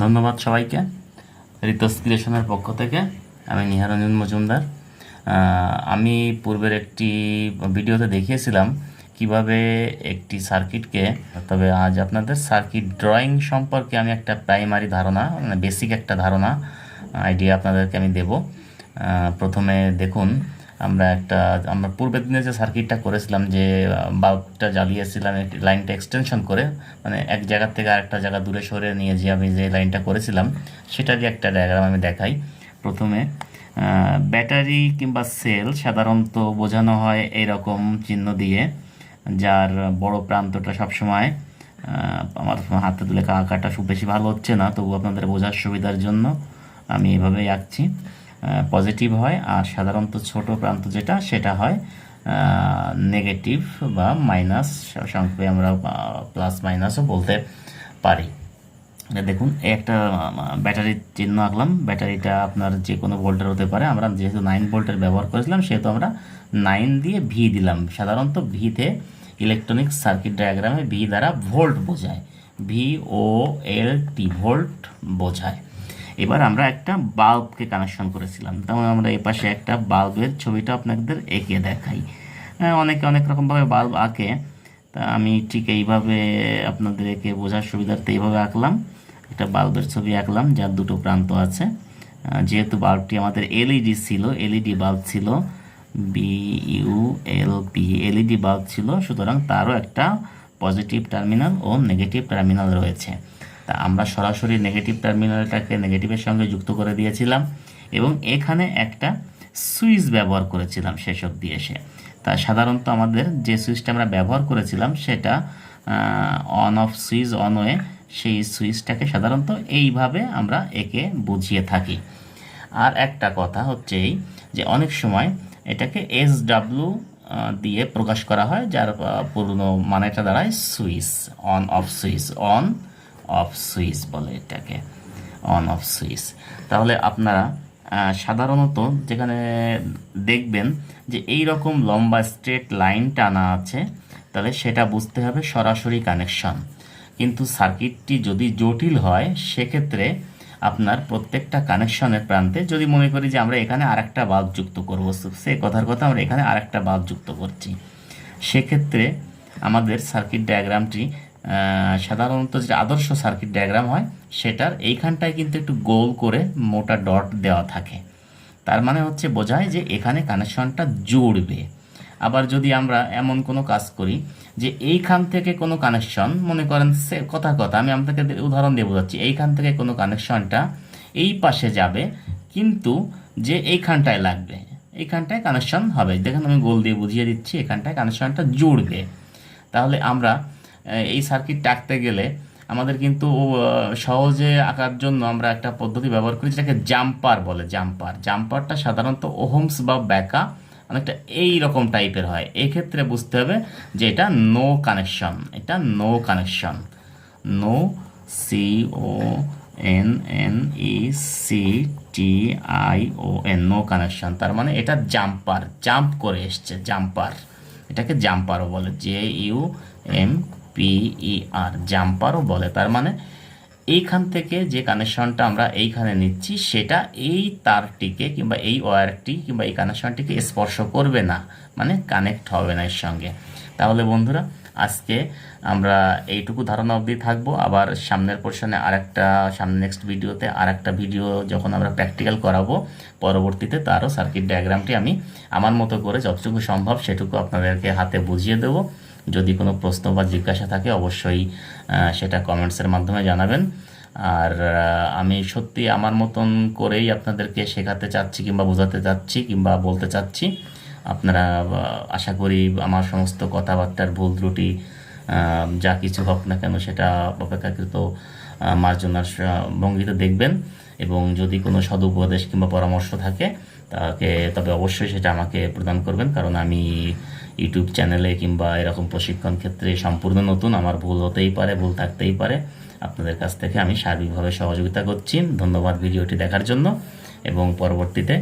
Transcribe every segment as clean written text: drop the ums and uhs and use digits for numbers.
ধন্যবাদ সবাইকে। রিতো ক্রিয়েশনের পক্ষ থেকে আমি নিহারঞ্জন মজুমদার। আমি পূর্বের একটি ভিডিওতে দেখিয়েছিলাম কিভাবে একটি সার্কিটকে, তবে আজ আপনাদের সার্কিট ড্রয়িং সম্পর্কে আমি একটা প্রাইমারি ধারণা, মানে বেসিক একটা ধারণা আইডিয়া আপনাদেরকে আমি দেব। প্রথমে দেখুন, আমরা পূর্বের দিনে যে সার্কিটটা করেছিলাম, যে বাল্বটা জ্বালিয়েছিলাম একটি লাইনটা এক্সটেনশন করে, মানে এক জায়গা থেকে আরেকটা জায়গা দূরে সরে নিয়ে যে আমি যে লাইনটা করেছিলাম সেটারই একটা ডায়াগ্রাম আমি দেখাই। প্রথমে ব্যাটারি কিংবা সেল সাধারণত বোঝানো হয় এইরকম চিহ্ন দিয়ে, যার বড় প্রান্তটা সবসময়, আমার হাতে তুলে আঁকাটা খুব বেশি ভালো হচ্ছে না, তবু আপনাদের বোঝার সুবিধার জন্য আমি এভাবেই আঁকছি। পজিটিভ হয়, আর সাধারণত ছোট প্রান্ত যেটা সেটা হয় নেগেটিভ বা মাইনাস, সংক্ষেপে আমরা প্লাস মাইনাসও বলতে পারি। দেখুন, একটা ব্যাটারির চিহ্ন আঁকলাম। ব্যাটারিটা আপনার যে কোনো ভোল্টের হতে পারে। আমরা যেহেতু 9 ভোল্টের ব্যবহার করেছিলাম সেহেতু আমরা 9 দিয়ে ভি দিলাম। সাধারণত ভিতে ইলেকট্রনিক সার্কিট ডায়াগ্রামে ভি দ্বারা ভোল্ট বোঝায়, VOLT ভোল্ট বোঝায়। এবার আমরা একটা বাল্বকে কানেকশন করেছিলাম, তেমন আমরা এই পাশে একটা বাল্বের ছবিটা আপনাদের এঁকে দেখাই। অনেকে অনেক রকমভাবে বাল্ব আঁকে, তা আমি ঠিক এইভাবে আপনাদের এঁকে বোঝার সুবিধার্থে এইভাবে আঁকলাম। একটা বাল্বের ছবি আঁকলাম যার দুটো প্রান্ত আছে। যেহেতু বাল্বটি আমাদের এলইডি ছিল, এলইডি বাল্ব ছিল, BULB এলইডি বাল্ব ছিল, সুতরাং তারও একটা পজিটিভ টার্মিনাল ও নেগেটিভ টার্মিনাল রয়েছে। তা আমরা সরাসরি নেগেটিভ টার্মিনালটাকে নেগেটিভের সঙ্গে যুক্ত করে দিয়েছিলাম এবং এখানে একটা সুইচ ব্যবহার করেছিলাম শেষ অবধি এসে। তা সাধারণত আমাদের যে সুইচটা আমরা ব্যবহার করেছিলাম সেটা on off switch, on way, সেই সুইচটাকে সাধারণত এইভাবে আমরা একে বুঝিয়ে থাকি। আর একটা কথা হচ্ছে এই যে অনেক সময় এটাকে SW দিয়ে প্রকাশ করা হয়, যার পুরনো মানেটা দাঁড়ায় switch, on off switch, on off switch বলে এটাকে, অন অফ সুইচ। তাহলে আপনারা সাধারণত যেখানে দেখবেন যে এই রকম লম্বা স্ট্রেট লাইন টানা আছে, তাহলে সেটা বুঝতে হবে সরাসরি কানেকশন। কিন্তু সার্কিটটি যদি জটিল হয় সেক্ষেত্রে আপনার প্রত্যেকটা কানেকশনের প্রান্তে, যদি মনে করি যে আমরা এখানে আরেকটা বাল্ব যুক্ত করব, সে কথার কথা আমরা এখানে আরেকটা বাল্ব যুক্ত করছি, সেক্ষেত্রে আমাদের সার্কিট ডায়াগ্রামটি সাধারণত যে আদর্শ সার্কিট ডায়াগ্রাম হয় সেটার এইখানটায় কিন্তু একটু গোল করে মোটা ডট দেওয়া থাকে। তার মানে হচ্ছে বোঝায় যে এখানে কানেকশনটা জুড়বে। আবার যদি আমরা এমন কোনো কাজ করি যে এইখান থেকে কোনো কানেকশন, মনে করেন সে কথা আমি আপনাকে উদাহরণ দিয়ে বোঝাচ্ছি, এইখান থেকে কোনো কানেকশনটা এই পাশে যাবে কিন্তু যে এইখানটায় লাগবে, এইখানটায় কানেকশন হবে, দেখেন আমি গোল দিয়ে বুঝিয়ে দিচ্ছি, এখানটায় কানেকশনটা জুড়বে। তাহলে আমরা এই সার্কিটটা আঁকতে গেলে আমাদের কিন্তু সহজে আঁকার জন্য আমরা একটা পদ্ধতি ব্যবহার করি যেটাকে জাম্পার বলে। জাম্পারটা সাধারণত ওহমস বা ব্যাকা অনেকটা এই রকম টাইপের হয়। এক্ষেত্রে বুঝতে হবে যে এটা নো কানেকশন, এটা no connection, no, CONNECTION, no connection. তার মানে এটা জাম্পার, জাম্প করে এসছে, জাম্পার, এটাকে জাম্পারও বলে, JUMPER, জাম্পারও বলে। তার মানে এইখান থেকে যে কানেকশনটা আমরা এইখানে নিচ্ছি সেটা এই তারটিকে কিংবা এই ওয়্যারটি কিংবা এই কানেকশনটিকে স্পর্শ করবে না, মানে কানেক্ট হবে না এর সঙ্গে। তাহলে বন্ধুরা, আজকে আমরা এইটুকু ধারণা অবধি থাকবো। আবার সামনের পোর্শনে নেক্সট ভিডিওতে আরেকটা ভিডিও যখন আমরা প্র্যাকটিক্যাল করাবো পরবর্তীতে, তারও সার্কিট ডায়াগ্রামটি আমি আমার মতো করে যতটুকু সম্ভব সেটুকু আপনাদেরকে হাতে বুঝিয়ে দেবো। যদি কোনো প্রশ্ন বা জিজ্ঞাসা থাকে অবশ্যই সেটা কমেন্টসের মাধ্যমে জানাবেন। আর আমি সত্যি আমার মতন করেই আপনাদেরকে শেখাতে চাচ্ছি কিংবা বোঝাতে চাচ্ছি কিংবা বলতে চাচ্ছি। আপনারা আশা করি আমার সমস্ত কথাবার্তার ভুল ত্রুটি যা কিছু হোক না কেন সেটা অপেক্ষাকৃত মার্জনার ভঙ্গিতে দেখবেন, এবং যদি কোনো সদুপদেশ কিংবা পরামর্শ থাকে তবে অবশ্যই সেটা আমাকে প্রদান করবেন, কারণ আমি ইউটিউব চ্যানেলে কিংবা এরকম প্রশিক্ষণ ক্ষেত্রে সম্পূর্ণ নতুন, আমার ভুল হতেই পারে, ভুল থাকতেই পারে। আপনাদের কাছ থেকে আমি সার্বিকভাবে সহযোগিতা করছি। ধন্যবাদ ভিডিওটি দেখার জন্য, এবং পরবর্তীতে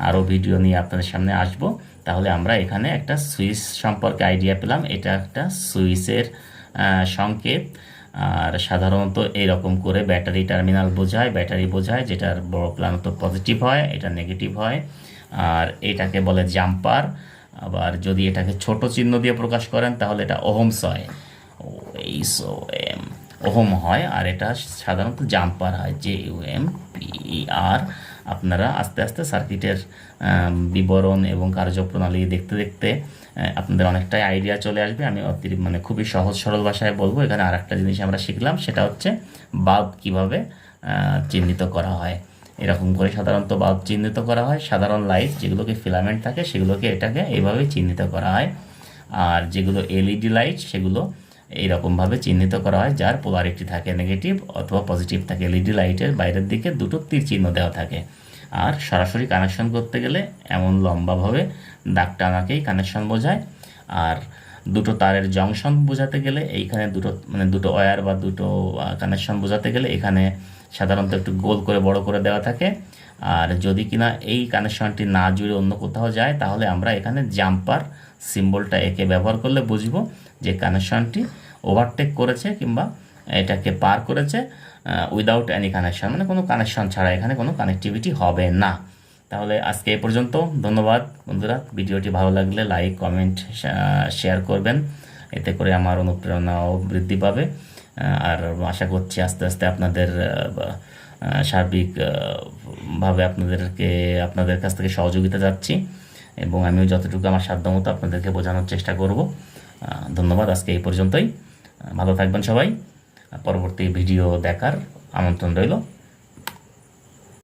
আরও ভিডিও নিয়ে আপনাদের সামনে আসব। তাহলে আমরা এখানে একটা সুইচ সম্পর্কে আইডিয়া পেলাম, এটা একটা সুইচের সংকেত, আর সাধারণত এইরকম করে ব্যাটারি টার্মিনাল বোঝায়, ব্যাটারি বোঝায়, যেটার বড় প্রান্ত পজিটিভ হয়, এটা নেগেটিভ হয়। আর এটাকে বলে জাম্পার। আবার যদি এটাকে ছোট চিহ্ন দিয়ে প্রকাশ করেন তাহলে এটা ওহমস হয়, OHM, ওহম হয়। আর এটা সাধারণত জাম্পার হয়, JUMPER। আপনারা আস্তে আস্তে সার্কিটের বিবরণ এবং কার্যপ্রণালী দেখতে দেখতে আপনাদের অনেকটাই আইডিয়া চলে আসবে। আমি মানে খুবই সহজ সরল ভাষায় বলবো। এখানে আর একটা জিনিস আমরা শিখলাম, সেটা হচ্ছে বাল্ব কিভাবে চিহ্নিত করা হয়। এরকম করে সাধারণত বাল্ব চিহ্নিত করা হয়। সাধারণ লাইট যেগুলোকে ফিলামেন্ট থাকে সেগুলোকে এটাকে এইভাবেই চিহ্নিত করা হয়। আর যেগুলো এলইডি লাইট সেগুলো এইরকমভাবে চিহ্নিত করা হয়, যার পোলারিটি থাকে নেগেটিভ অথবা পজিটিভ থাকে। এলইডি লাইটের বাইরের দিকে দুটো তীর চিহ্ন দেওয়া থাকে। আর সরাসরি কানেকশন করতে গেলে এমন লম্বাভাবে দাগ টানাকেই কানেকশন বোঝায়। আর দুটো তারের জংশন বোঝাতে গেলে এইখানে দুটো ওয়্যার বা দুটো কানেকশন বোঝাতে গেলে এখানে সাধারণত একটু গোল করে বড় করে দেওয়া থাকে। আর যদি কিনা এই কানেকশনটি না জুড়ে অন্য কোথাও যায় তাহলে আমরা এখানে জাম্পার সিম্বলটা একে ব্যবহার করলে বুঝবো যে কানেকশনটি ওভারটেক করেছে কিংবা এটাকে পার করেছে উইদাউট এনি কানেকশন, মানে কোনো কানেকশন ছাড়া এখানে কোনো কানেক্টিভিটি হবে না। তাহলে আজকে এ পর্যন্ত। ধন্যবাদ বন্ধুরা। ভিডিওটি ভালো লাগলে লাইক, কমেন্ট, শেয়ার করবেন, এতে করে আমার অনুপ্রেরণাও বৃদ্ধি পাবে। আর আশা করছি আস্তে আস্তে আপনাদের সার্বিকভাবে আপনাদের কাছ থেকে সহযোগিতা যাচ্ছি, এবং আমিও যতটুকু আমার সাধ্যমতো আপনাদেরকে বোঝানোর চেষ্টা করব। ধন্যবাদ। আজকে এই পর্যন্তই। ভালো থাকবেন সবাই। পরবর্তী ভিডিও দেখার আমন্ত্রণ রইল।